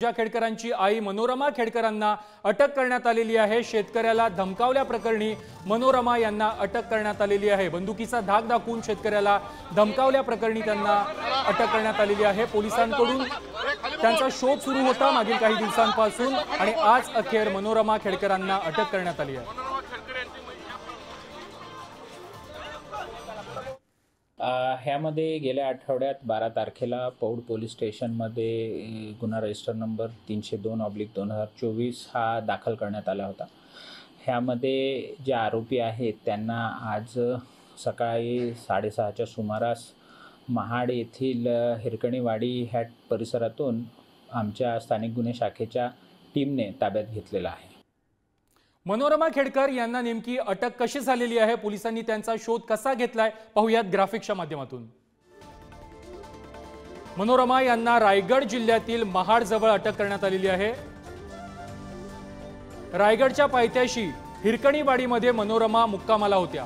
पूजा खेडकरांची आई मनोरमा खेडकरांना अटक करण्यात आलेली आहे। शेतकऱ्याला धमकावल्याप्रकरणी मनोरमा यांना अटक करण्यात आलेली आहे। बंदुकीचा धाक दाखवून शेतकऱ्याला धमकावल्याप्रकरणी त्यांना अटक करण्यात आलेली आहे। पोलिसांकडून त्यांचा शोध सुरू होता मागील काही दिवसांपासून आणि आज अखेर मनोरमा खेडकरांना अटक करण्यात आली आहे। ह्यामध्ये गेल्या आठवड्यात 12 तारखेला पौड पोलीस स्टेशनमध्ये गुन्हा रजिस्टर नंबर 302/2024 हा दाखल करण्यात आला होता। ह्यामध्ये जे आरोपी आहेत त्यांना आज सकाळी 6:30च्या सुमारास महाड येथील हिरकणीवाडी ह्या परिसरातून आमच्या स्थानिक गुन्हे शाखेच्या टीमने ताब्यात घेतलेला आहे। मनोरमा खेडकर यांना नेमकी अटक कशी झालेली आहे, पोलिसांनी त्यांचा शोध कसा घेतलाय पाहूयात ग्राफिक्सच्या माध्यमातून। मनोरमा यांना रायगड जिल्ह्यातील महाड जवळ अटक करण्यात आलेली आहे। रायगडच्या पायथ्याशी हिरकणीवाडीमध्ये मनोरमा मुक्कामाला होत्या।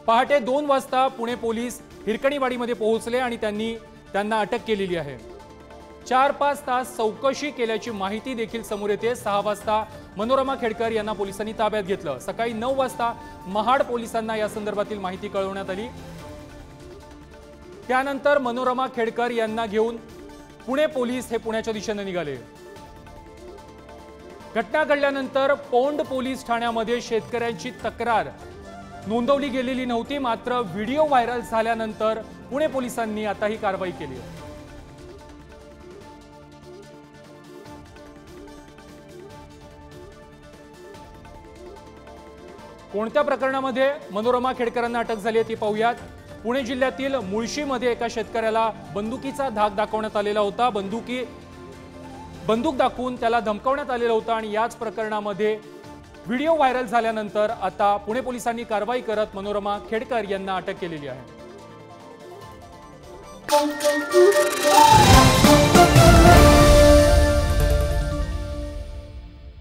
पहाटे 2 वाजता पुणे पोलीस हिरकणीवाडीमध्ये पोहोचले आणि त्यांना अटक केलेली आहे। 4-5 तास चौकशी केल्याची माहिती देखील समोर येते। 6 वाजता मनोरमा खेडकर यांना पोलिसांनी ताब्यात घेतलं। सकाळी 9 वाजता महाड पोलिसांना या संदर्भातील माहिती कळवण्यात आली। त्यानंतर मनोरमा खेडकर यांना घेऊन पुणे पोलीस हे पुण्याच्या दिशेने निघाले। घटना घडल्यानंतर पौंड पोलीस ठाण्यामध्ये शेतकऱ्यांची तक्रार नोंदवली गेलेली नव्हती, मात्र व्हिडिओ व्हायरल झाल्यानंतर पुणे पोलिसांनी आता ही कारवाई केली आहे। कोणत्या प्रकरणामध्ये मनोरमा खेडकरांना अटक झाली आहे ती पाहूयात। पुणे जिल्ह्यातील मुळशीमध्ये एका शेतकऱ्याला बंदुकीचा धाक दाखवण्यात आलेला होता। बंदूक दाखवून त्याला धमकावण्यात आलेला होता आणि याच प्रकरणामध्ये व्हिडिओ व्हायरल झाल्यानंतर आता पुणे पोलिसांनी कारवाई करत मनोरमा खेडकर यांना अटक केलेली आहे।